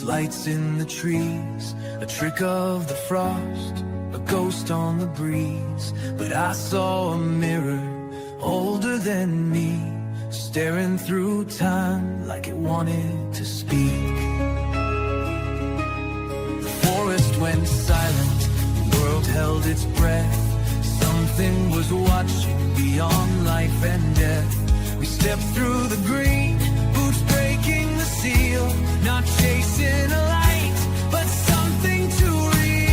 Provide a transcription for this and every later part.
lights in the trees, a trick of the frost, a ghost on the breeze. But I saw a mirror older than me, staring through time like it wanted to speak. The forest went silent, the world held its breath. Something was watching beyond life and death. We stepped through the green, boots breaking the seal, not chasing a light, but something too real.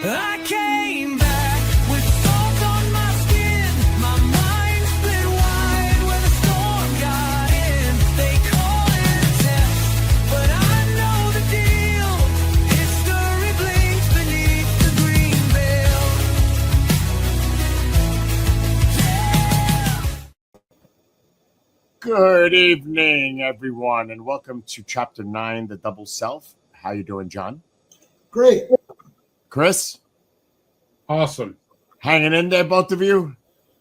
I came back with salt on my skin, my mind split wide when the storm got in. They call it a test, but I know the deal. History blinks beneath the green veil. Good evening, everyone, and welcome to Chapter 9, The Double Self. How you doing, John? Great. Chris? Awesome. Hanging in there, both of you?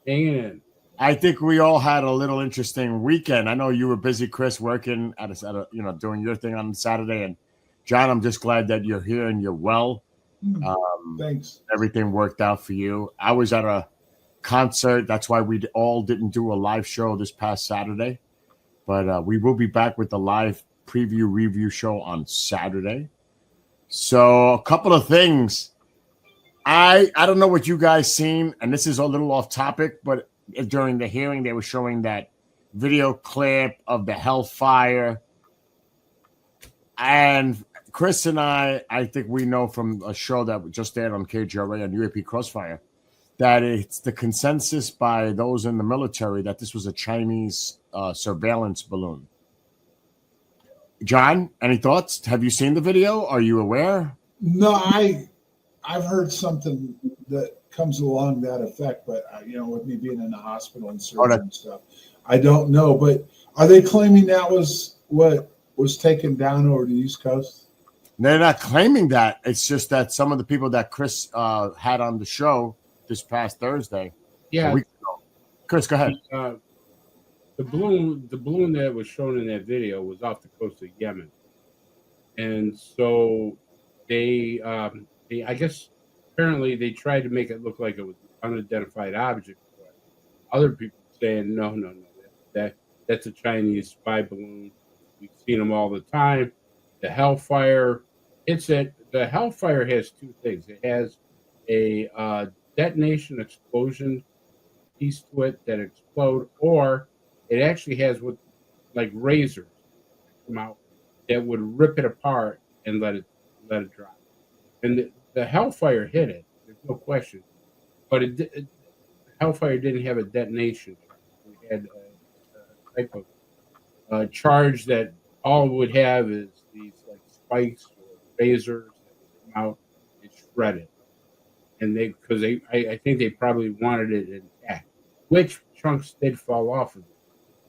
Hanging in. I think we all had a little interesting weekend. I know you were busy, Chris, working at a doing your thing on Saturday. And John, I'm just glad that you're here and you're well. Thanks. Everything worked out for you. I was at a concert. That's why we all didn't do a live show this past Saturday. But we will be back with the live preview review show on Saturday. So a couple of things. I don't know what you guys seen, and this is a little off topic, but during the hearing, they were showing that video clip of the Hellfire. And Chris and I think we know from a show that just aired on KGRA and UAP Crossfire that it's the consensus by those in the military that this was a Chinese surveillance balloon. John, any thoughts? Have you seen the video? Are you aware? No, I've heard something that comes along that effect, but with me being in the hospital and surgery and stuff, I don't know. But are they claiming that was what was taken down over the East Coast? They're not claiming that. It's just that some of the people that Chris had on the show this past Thursday. Yeah. Chris, go ahead. The balloon that was shown in that video was off the coast of Yemen, and so they I guess apparently they tried to make it look like it was an unidentified object. But other people saying no, that's a Chinese spy balloon. We've seen them all the time. The Hellfire. The Hellfire has two things. It has a detonation explosion piece to it that explode, or it actually has what like razors come out that would rip it apart and let it drop. And the Hellfire hit it. There's no question, but the Hellfire didn't have a detonation. It had a type of charge that all it would have is these like spikes or razors that would come out and shred it. And I think they probably wanted it intact, which chunks did fall off of it.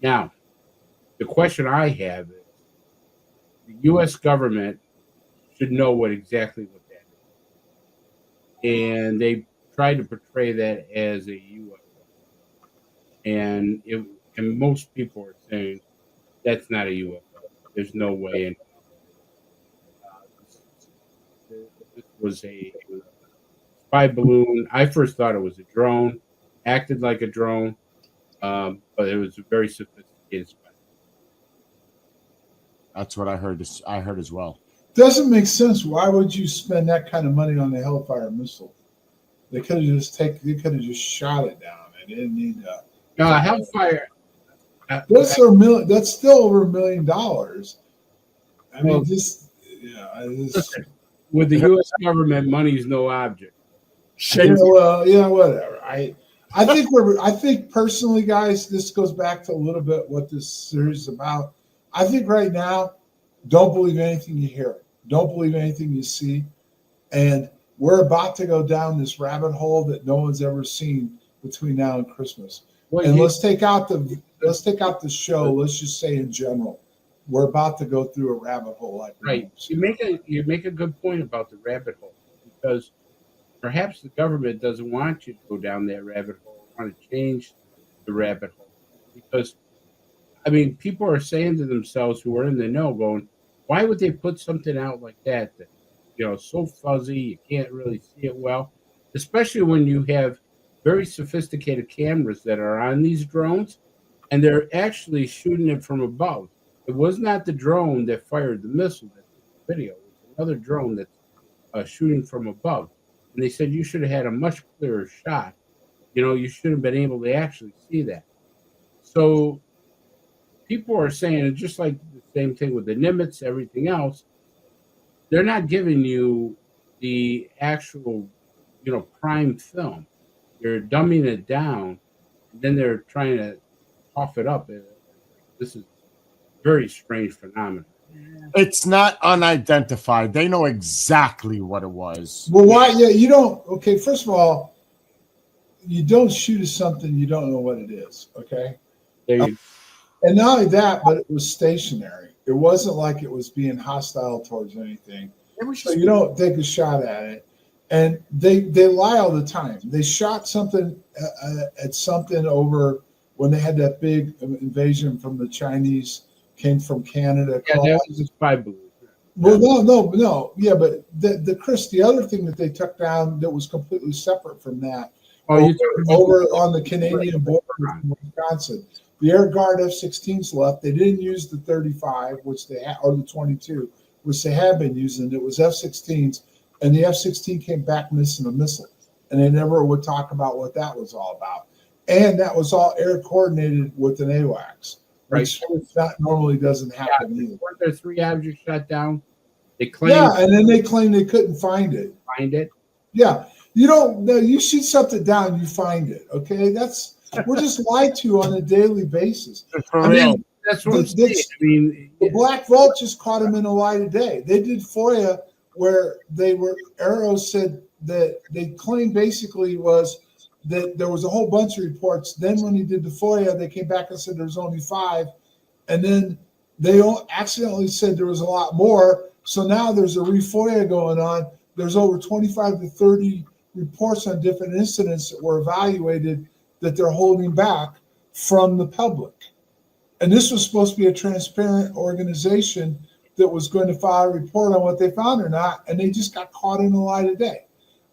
Now, the question I have is, the U.S. government should know exactly what that is, and they tried to portray that as a UFO, and most people are saying that's not a UFO. There's no way. This was a spy balloon. I first thought it was a drone, acted like a drone, but it was a very sophisticated spy. That's what I heard. I heard as well. Doesn't make sense. Why would you spend that kind of money on the Hellfire missile? They could have just shot it down. They didn't need that. Hellfire. That's still over $1 million. I mean, with the U.S. government, money is no object. Whatever. I think personally, guys, this goes back to a little bit what this series is about. I think right now, don't believe anything you hear. Don't believe anything you see. And we're about to go down this rabbit hole that no one's ever seen between now and Christmas. Let's take out the show. Let's just say in general, we're about to go through a rabbit hole. Right. You make a good point about the rabbit hole, because perhaps the government doesn't want you to go down that rabbit hole. Want to change the rabbit hole, because I mean, people are saying to themselves who are in the know, going, "Why would they put something out like that? That so fuzzy, you can't really see it well." Especially when you have very sophisticated cameras that are on these drones, and they're actually shooting it from above. It was not the drone that fired the missile that took the video. It was another drone that's shooting from above. And they said you should have had a much clearer shot. You should have been able to actually see that. So people are saying, and just like the same thing with the Nimitz, everything else, they're not giving you the actual, prime film. They're dumbing it down, and then they're trying to cough it up. This is very strange phenomenon. It's not unidentified. They know exactly what it was. Well, why? Yeah, you don't. Okay, first of all, you don't shoot at something you don't know what it is. Okay. There you And not only that, but it was stationary. It wasn't like it was being hostile towards anything. So you don't take a shot at it. And they lie all the time. They shot something at something over when they had that big invasion from the Chinese, came from Canada. Yeah, that was a spy balloon. Well, no. Yeah, but the other thing that they took down that was completely separate from that, over on the Canadian border with Wisconsin. The Air Guard F-16s left. They didn't use the 35, which they had, or the 22, which they had been using. It was F-16s, and the F-16 came back missing a missile, and they never would talk about what that was all about. And that was all air coordinated with an AWACS, which that normally doesn't happen either. Weren't there 3 objects shot down? They claimed. Yeah, and then they claimed they couldn't find it. Yeah, you shoot something down, you find it. Okay, we're just lied to on a daily basis. For real. That's what I'm saying. The Black Vault just caught him in a lie today. They did FOIA where Arrow said that they claimed basically was that there was a whole bunch of reports. Then when he did the FOIA, they came back and said there was only 5. And then they accidentally said there was a lot more. So now there's a re-FOIA going on. There's over 25 to 30 reports on different incidents that were evaluated that they're holding back from the public. And this was supposed to be a transparent organization that was going to file a report on what they found or not, and they just got caught in a lie today.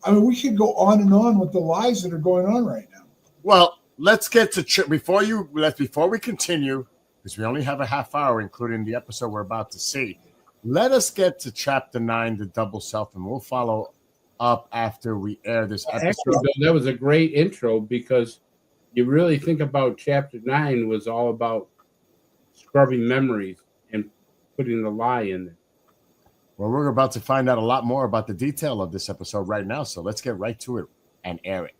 I mean, we could go on and on with the lies that are going on right now. Well, let's get to before we continue, because we only have a half hour, including the episode we're about to see. Let us get to Chapter 9, the double self, and we'll follow up after we air this episode. Actually, Bill, that was a great intro, because you really think about Chapter 9 was all about scrubbing memories and putting the lie in there. Well, we're about to find out a lot more about the detail of this episode right now, so let's get right to it and air it.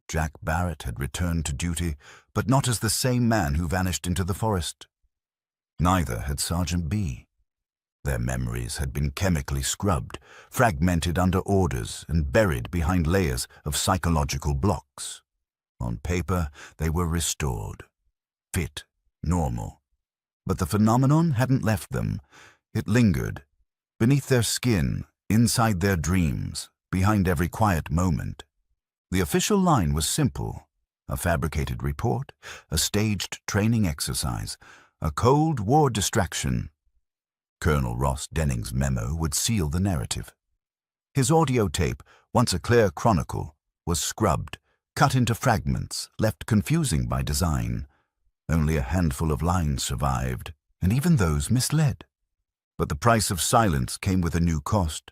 Jack Barrett had returned to duty, but not as the same man who vanished into the forest. Neither had Sergeant B. Their memories had been chemically scrubbed, fragmented under orders, and buried behind layers of psychological blocks. On paper, they were restored, fit, normal. But the phenomenon hadn't left them. It lingered, beneath their skin, inside their dreams, behind every quiet moment. The official line was simple: a fabricated report, a staged training exercise, a Cold War distraction. Colonel Ross Denning's memo would seal the narrative. His audio tape, once a clear chronicle, was scrubbed, cut into fragments, left confusing by design. Only a handful of lines survived, and even those misled. But the price of silence came with a new cost,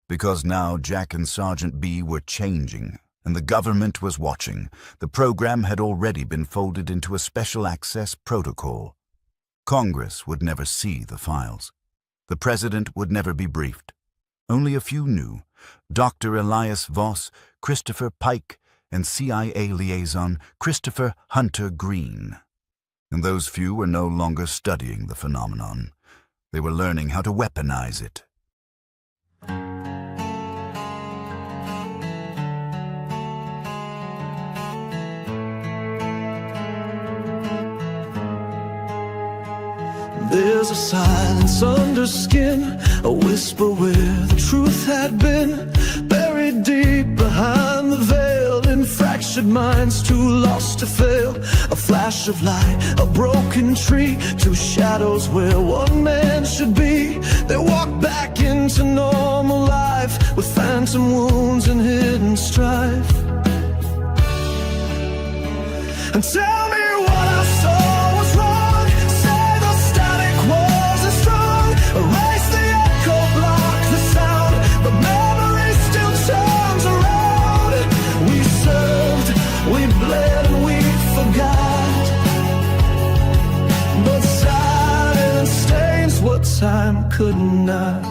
because now Jack and Sergeant B were changing, and the government was watching. The program had already been folded into a special access protocol. Congress would never see the files. The president would never be briefed. Only a few knew: Dr. Elias Voss, Christopher Pike, and CIA liaison Christopher Hunter Green. And those few were no longer studying the phenomenon. They were learning how to weaponize it. There's a silence under skin, a whisper where the truth had been, buried deep behind the veil, in fractured minds too lost to fail. A flash of light, a broken tree, two shadows where one man should be. They walk back into normal life with phantom wounds and hidden strife. And tell me what I saw was wrong. Say the static wasn't strong. Erase the echo, block the sound, but memory still turns around. We served, we bled, and we forgot, but silence stains what time could not.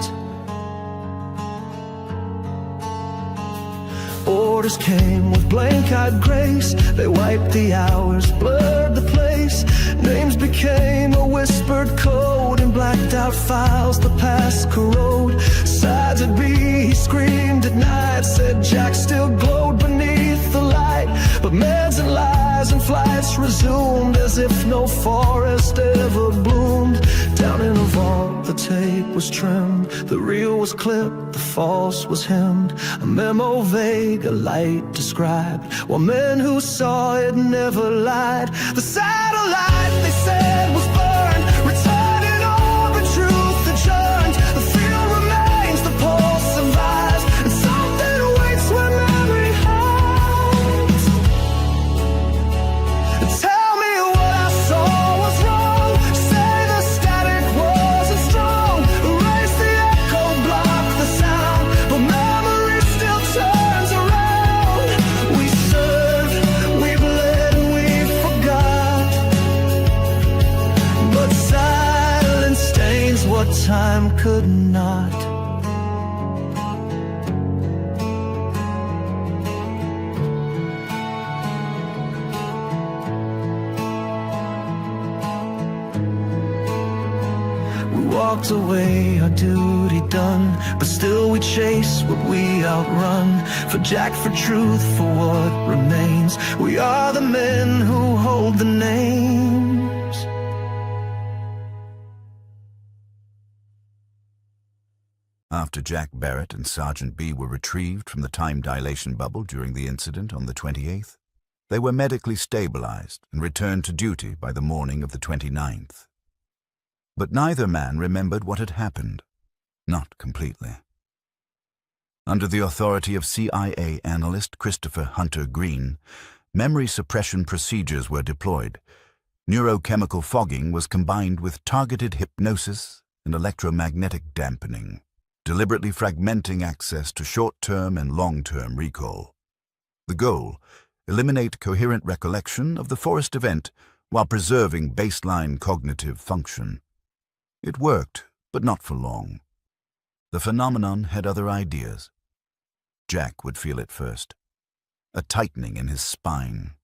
Orders came with blank-eyed grace. They wiped the hours, blurred the place. Names became a whispered code. In blacked-out files the past corrode. Sides at B, he screamed at night. Said Jack still glowed beneath the light. But meds and lies and flights resumed, as if no forest ever bloomed. Down in a vault the tape was trimmed. The real was clipped, the false was hemmed. A memo vague, a light described, while men who saw it never lied. The satellite they said was burned, returning all the truth adjourned. The field remains, the pulse survives, and something waits where memory hides. Tell me what I saw was wrong. Say the static wasn't strong. Erase the echo, block the sound, but memory still turns around. We served, we bled, and we forgot, but silence stains what time could not. We walked away, our duty done, but still we chase what we outrun. For Jack, for truth, for what remains. We are the men who hold the names. After Jack Barrett and Sergeant B were retrieved from the time dilation bubble during the incident on the 28th, they were medically stabilized and returned to duty by the morning of the 29th. But neither man remembered what had happened, not completely. Under the authority of CIA analyst Christopher Hunter Green, memory suppression procedures were deployed. Neurochemical fogging was combined with targeted hypnosis and electromagnetic dampening, deliberately fragmenting access to short-term and long-term recall. The goal: eliminate coherent recollection of the forest event while preserving baseline cognitive function. It worked, but not for long. The phenomenon had other ideas. Jack would feel it first. A tightening in his spine.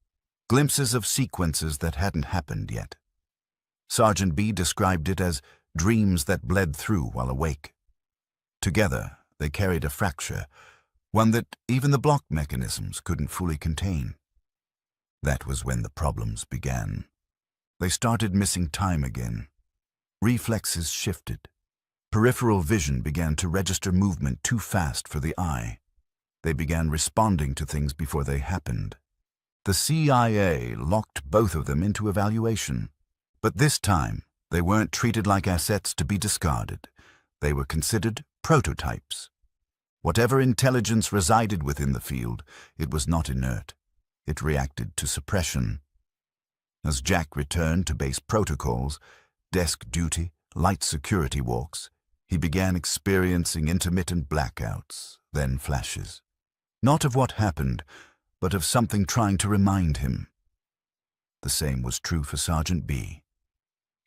Glimpses of sequences that hadn't happened yet. Sergeant B described it as dreams that bled through while awake. Together, they carried a fracture, one that even the block mechanisms couldn't fully contain. That was when the problems began. They started missing time again. Reflexes shifted. Peripheral vision began to register movement too fast for the eye. They began responding to things before they happened. The CIA locked both of them into evaluation. But this time, they weren't treated like assets to be discarded. They were considered prototypes. Whatever intelligence resided within the field, it was not inert. It reacted to suppression. As Jack returned to base protocols, desk duty, light security walks, he began experiencing intermittent blackouts, then flashes. Not of what happened, but of something trying to remind him. The same was true for Sergeant B.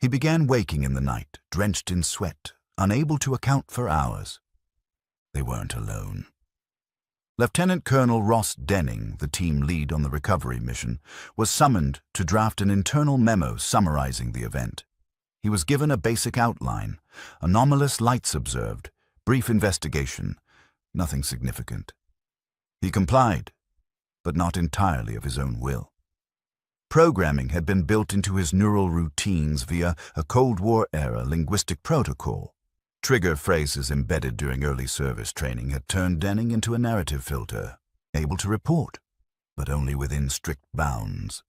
He began waking in the night, drenched in sweat, unable to account for hours. They weren't alone. Lieutenant Colonel Ross Denning, the team lead on the recovery mission, was summoned to draft an internal memo summarizing the event. He was given a basic outline: anomalous lights observed, brief investigation, nothing significant. He complied, but not entirely of his own will. Programming had been built into his neural routines via a Cold War-era linguistic protocol. Trigger phrases embedded during early service training had turned Denning into a narrative filter, able to report, but only within strict bounds.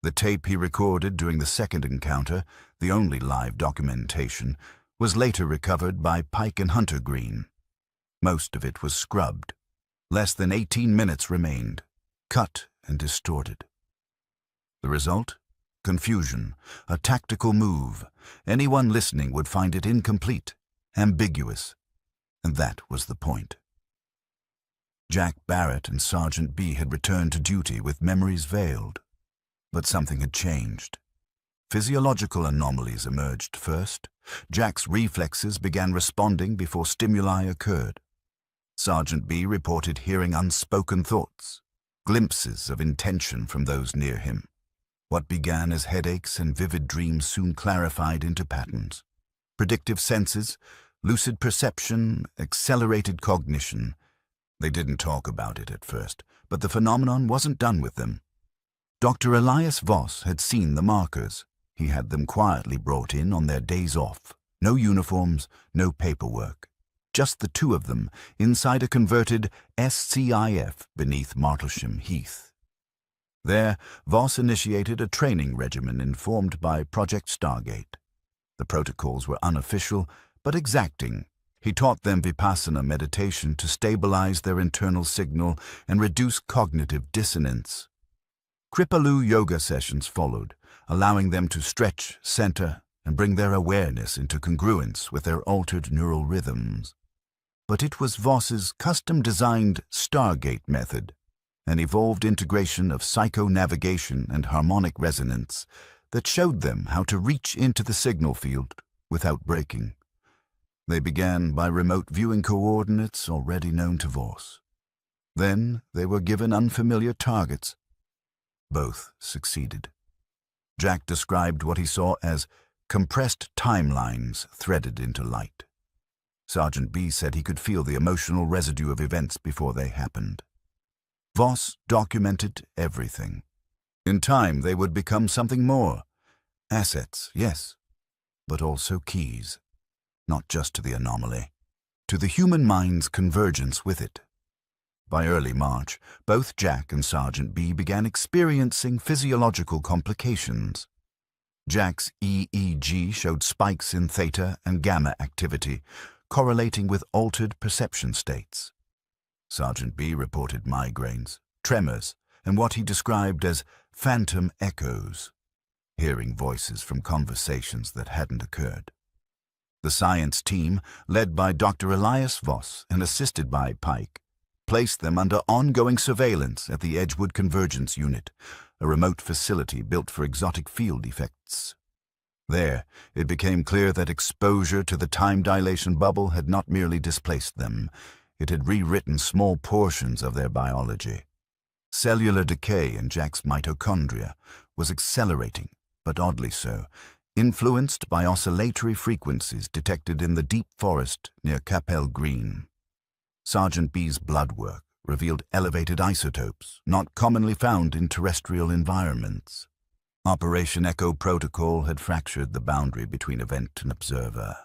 The tape he recorded during the second encounter, the only live documentation, was later recovered by Pike and Hunter Green. Most of it was scrubbed. Less than 18 minutes remained, cut and distorted. The result? Confusion, a tactical move. Anyone listening would find it incomplete, ambiguous, and that was the point. Jack Barrett and Sergeant B had returned to duty with memories veiled, but something had changed. Physiological anomalies emerged first. Jack's reflexes began responding before stimuli occurred. Sergeant B reported hearing unspoken thoughts, glimpses of intention from those near him. What began as headaches and vivid dreams soon clarified into patterns. Predictive senses, lucid perception, accelerated cognition. They didn't talk about it at first, but the phenomenon wasn't done with them. Dr. Elias Voss had seen the markers. He had them quietly brought in on their days off. No uniforms, no paperwork. Just the two of them inside a converted SCIF beneath Martlesham Heath. There, Voss initiated a training regimen informed by Project Stargate. The protocols were unofficial, but exacting. He taught them Vipassana meditation to stabilize their internal signal and reduce cognitive dissonance. Kripalu yoga sessions followed, allowing them to stretch, center, and bring their awareness into congruence with their altered neural rhythms. But it was Voss's custom-designed Stargate method, an evolved integration of psycho-navigation and harmonic resonance that showed them how to reach into the signal field without breaking. They began by remote viewing coordinates already known to Voss. Then they were given unfamiliar targets. Both succeeded. Jack described what he saw as compressed timelines threaded into light. Sergeant B said he could feel the emotional residue of events before they happened. Voss documented everything. In time, they would become something more. Assets, yes, but also keys. Not just to the anomaly, to the human mind's convergence with it. By early March, both Jack and Sergeant B began experiencing physiological complications. Jack's EEG showed spikes in theta and gamma activity, correlating with altered perception states. Sergeant B reported migraines, tremors, and what he described as phantom echoes, hearing voices from conversations that hadn't occurred. The science team, led by Dr. Elias Voss and assisted by Pike, placed them under ongoing surveillance at the Edgewood Convergence Unit, a remote facility built for exotic field effects. There, it became clear that exposure to the time dilation bubble had not merely displaced them, it had rewritten small portions of their biology. Cellular decay in Jack's mitochondria was accelerating, but oddly so, influenced by oscillatory frequencies detected in the deep forest near Capel Green. Sergeant B's blood work revealed elevated isotopes not commonly found in terrestrial environments. Operation Echo Protocol had fractured the boundary between event and observer.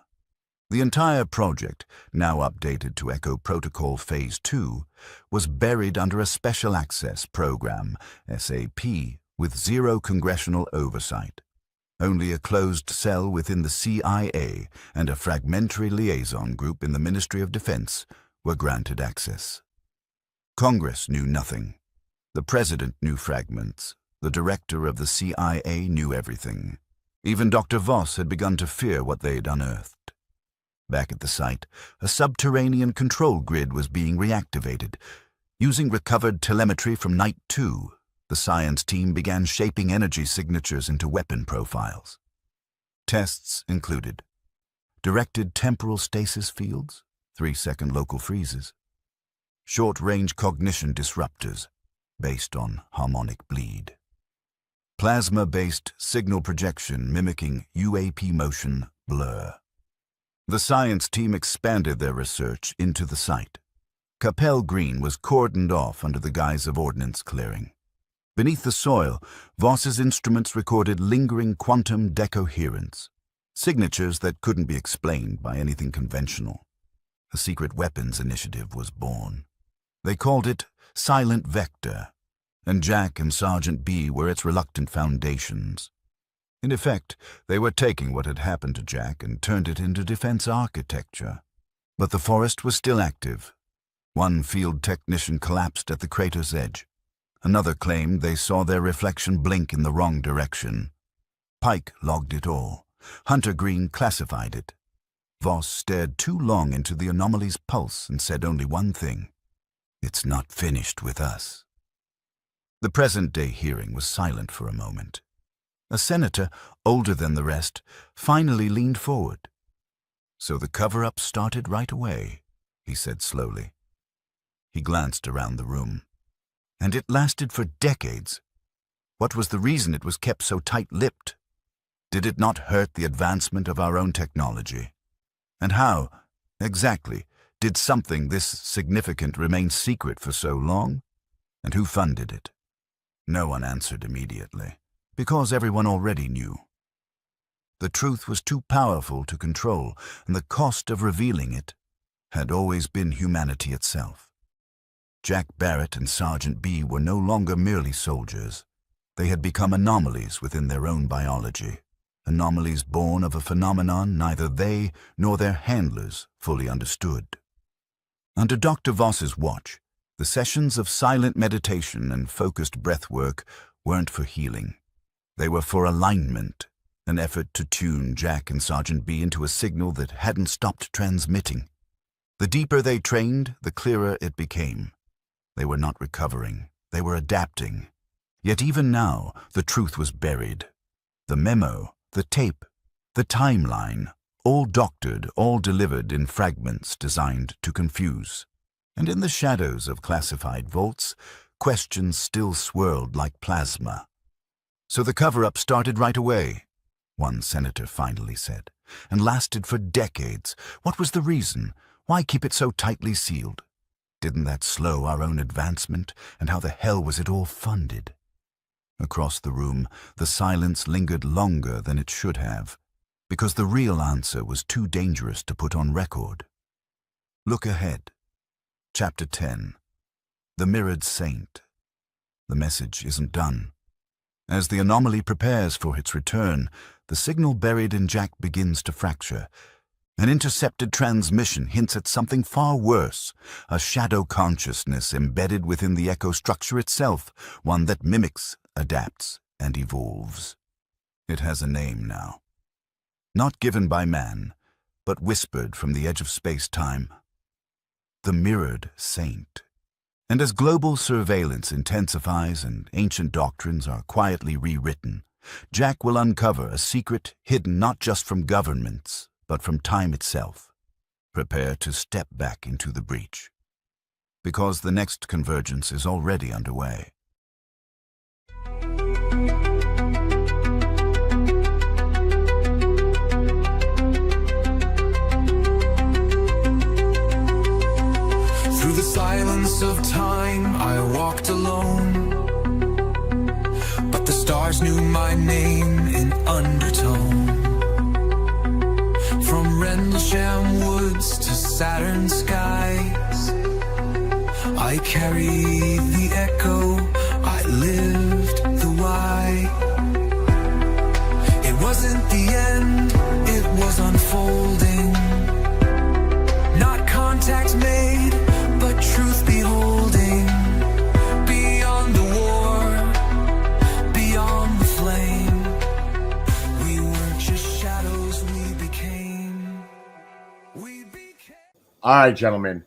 The entire project, now updated to Echo Protocol Phase 2, was buried under a Special Access Program, SAP, with zero congressional oversight. Only a closed cell within the CIA and a fragmentary liaison group in the Ministry of Defense were granted access. Congress knew nothing. The President knew fragments. The Director of the CIA knew everything. Even Dr. Voss had begun to fear what they'd unearthed. Back at the site, a subterranean control grid was being reactivated. Using recovered telemetry from Night 2, the science team began shaping energy signatures into weapon profiles. Tests included directed temporal stasis fields, 3-second local freezes, short-range cognition disruptors based on harmonic bleed, plasma-based signal projection mimicking UAP motion blur. The science team expanded their research into the site. Capel Green was cordoned off under the guise of ordnance clearing. Beneath the soil, Voss's instruments recorded lingering quantum decoherence, signatures that couldn't be explained by anything conventional. A secret weapons initiative was born. They called it Silent Vector, and Jack and Sergeant B were its reluctant foundations. In effect, they were taking what had happened to Jack and turned it into defense architecture. But the forest was still active. One field technician collapsed at the crater's edge. Another claimed they saw their reflection blink in the wrong direction. Pike logged it all. Hunter Green classified it. Voss stared too long into the anomaly's pulse and said only one thing: "It's not finished with us." The present-day hearing was silent for a moment. A senator, older than the rest, finally leaned forward. "So the cover-up started right away," he said slowly. He glanced around the room. "And it lasted for decades. What was the reason it was kept so tight-lipped? Did it not hurt the advancement of our own technology? And how, exactly, did something this significant remain secret for so long? And who funded it?" No one answered immediately, because everyone already knew. The truth was too powerful to control, and the cost of revealing it had always been humanity itself. Jack Barrett and Sergeant B were no longer merely soldiers. They had become anomalies within their own biology, anomalies born of a phenomenon neither they nor their handlers fully understood. Under Dr. Voss's watch, the sessions of silent meditation and focused breath work weren't for healing. They were for alignment, an effort to tune Jack and Sergeant B into a signal that hadn't stopped transmitting. The deeper they trained, the clearer it became. They were not recovering. They were adapting. Yet even now, the truth was buried. The memo, the tape, the timeline, all doctored, all delivered in fragments designed to confuse. And in the shadows of classified vaults, questions still swirled like plasma. "So the cover-up started right away," one senator finally said, "and lasted for decades. What was the reason? Why keep it so tightly sealed? Didn't that slow our own advancement? And how the hell was it all funded?" Across the room, the silence lingered longer than it should have, because the real answer was too dangerous to put on record. Look ahead. Chapter 10. The Mirrored Saint. The message isn't done. As the anomaly prepares for its return, the signal buried in Jack begins to fracture. An intercepted transmission hints at something far worse, a shadow consciousness embedded within the echo structure itself, one that mimics, adapts, and evolves. It has a name now. Not given by man, but whispered from the edge of space-time. The Mirrored Saint. And as global surveillance intensifies and ancient doctrines are quietly rewritten, Jack will uncover a secret hidden not just from governments, but from time itself. Prepare to step back into the breach. Because the next convergence is already underway. Through the silence of time, I walked alone, but the stars knew my name in undertone. From Rendlesham woods to Saturn skies, I carried the echo, I lived the why. It wasn't the end, it was unfolding. Not contact made, but truth beholding. Beyond the war, beyond the flame, we weren't just shadows, we became. All right, gentlemen.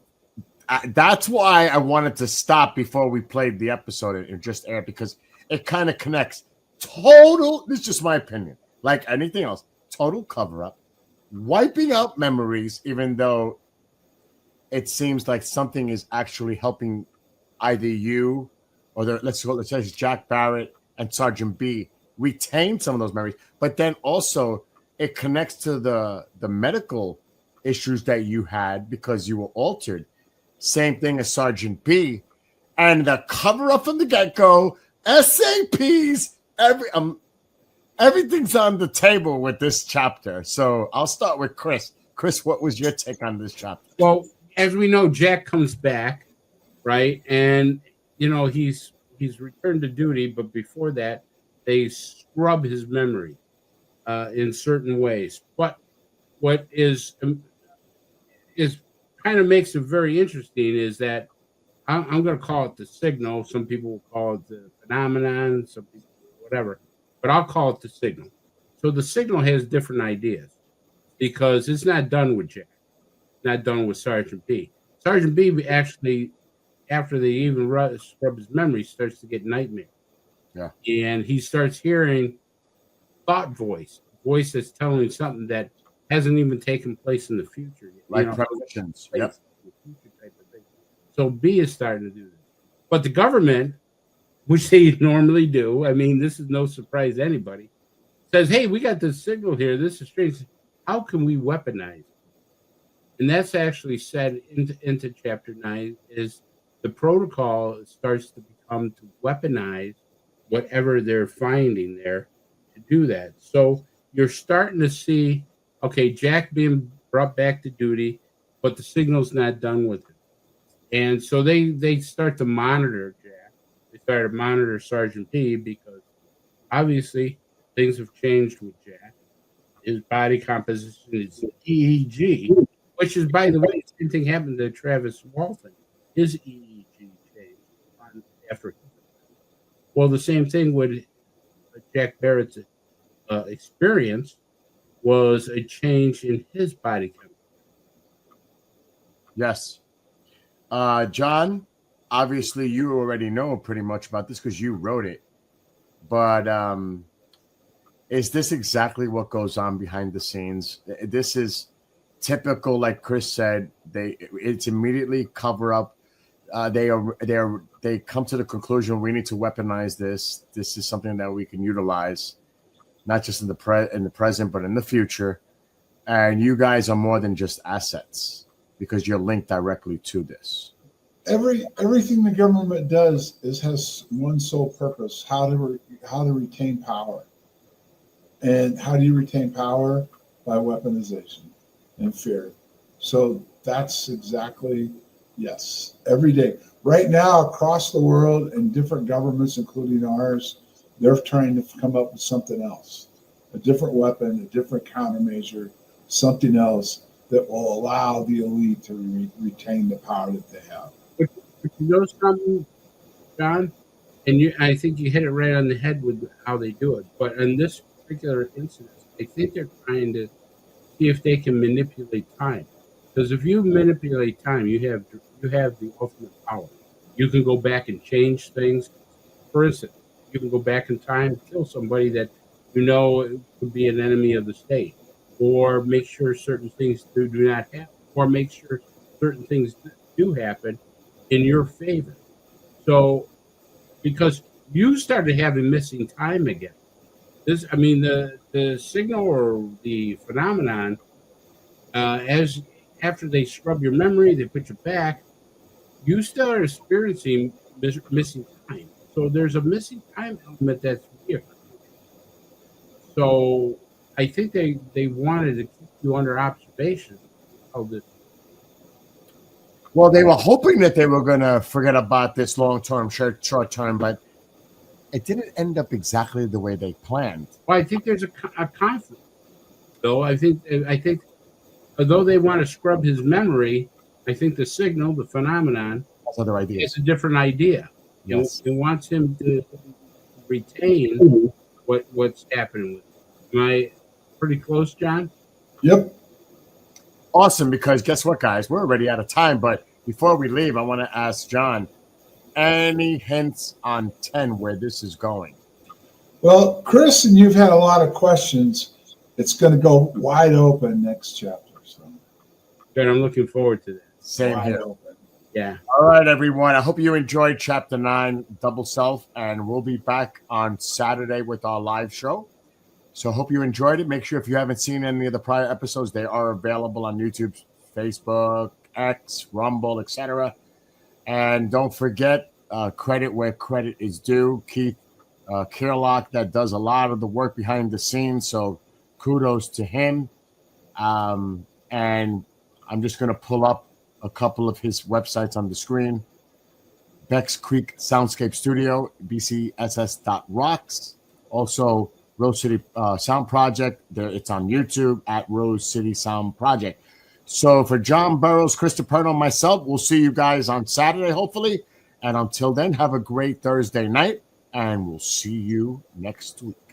That's why I wanted to stop before we played the episode and just air, because it kind of connects. This is just my opinion. Like anything else, total cover-up, wiping out memories, even though it seems like something is actually helping either you or let's say Jack Barrett and Sergeant B retain some of those memories. But then also it connects to the medical issues that you had because you were altered. Same thing as Sergeant B. And the cover-up from the get-go SAPs, everything's on the table with this chapter. So I'll start with Chris. Chris, what was your take on this chapter? Well, as we know, Jack comes back, right? And he's returned to duty, but before that, they scrub his memory in certain ways. But what is kind of makes it very interesting is that I'm going to call it the signal. Some people will call it the phenomenon, some people whatever, but I'll call it the signal. So the signal has different ideas because it's not done with Jack, not done with Sergeant B. Sergeant B actually, after they even scrub his memory, starts to get nightmares. Yeah, and he starts hearing thought voice that's telling something that hasn't even taken place in the future yet. like premonitions. Yep. So B is starting to do this. But the government, which they normally do, I mean, this is no surprise to anybody, says, hey, we got this signal here. This is strange. How can we weaponize it? And that's actually said into Chapter 9 is the protocol starts to become to weaponize whatever they're finding there to do that. So you're starting to see, okay, Jack being brought back to duty, but the signal's not done with it. And so they start to monitor Jack. They start to monitor Sergeant P because obviously things have changed with Jack. His body composition is EEG, which is, by the way, the same thing happened to Travis Walton. His EEG changed after. Well, the same thing with Jack Barrett's experience was a change in his body chemistry. Yes. John, obviously you already know pretty much about this because you wrote it. But is this exactly what goes on behind the scenes? This is typical, like Chris said. It's immediately cover up. They come to the conclusion we need to weaponize this. This is something that we can utilize, not just in the present, but in the future. And you guys are more than just assets because you're linked directly to this. Everything the government does has one sole purpose: how to retain power. And how do you retain power? By weaponization and fear. So that's exactly, yes, every day. Right now, across the world, in different governments, including ours, they're trying to come up with something else, a different weapon, a different countermeasure, something else that will allow the elite to retain the power that they have. But you know something, John? And I think you hit it right on the head with how they do it. But in this particular incident, I think they're trying to see if they can manipulate time. Because if you manipulate time, you have the ultimate power. You can go back and change things. For instance, you can go back in time and kill somebody that could be an enemy of the state, or make sure certain things do not happen, or make sure certain things do happen in your favor. So, because you started having missing time again. The signal or the phenomenon, after they scrub your memory, they put you back, you start experiencing missing time. So there's a missing time element that's real. So I think they wanted to keep you under observation of this. Well, they were hoping that they were going to forget about this long-term, short-term, but it didn't end up exactly the way they planned. Well, I think there's a conflict, though. I think although they want to scrub his memory, I think the signal, the phenomenon, That's other ideas. is a different idea. Yes. It wants him to retain what's happening with him. Am I pretty close, John? Yep. Awesome, because guess what, guys? We're already out of time. But before we leave, I want to ask John, any hints on 10 where this is going? Well, Chris, and you've had a lot of questions. It's going to go wide open next chapter. So Good. I'm looking forward to that. Same wide here. open. Yeah. All right, everyone. I hope you enjoyed Chapter 9, Double Self, and we'll be back on Saturday with our live show. So hope you enjoyed it. Make sure if you haven't seen any of the prior episodes, they are available on YouTube, Facebook, X, Rumble, etc. And don't forget, credit where credit is due. Keith Kirlock, that does a lot of the work behind the scenes, so kudos to him. And I'm just going to pull up a couple of his websites on the screen. Bex Creek Soundscape Studio, bcss.rocks. Also, Rose City Sound Project. It's on YouTube at Rose City Sound Project. So for John Burrows, Chris DiPerno, and myself, we'll see you guys on Saturday, hopefully. And until then, have a great Thursday night, and we'll see you next week.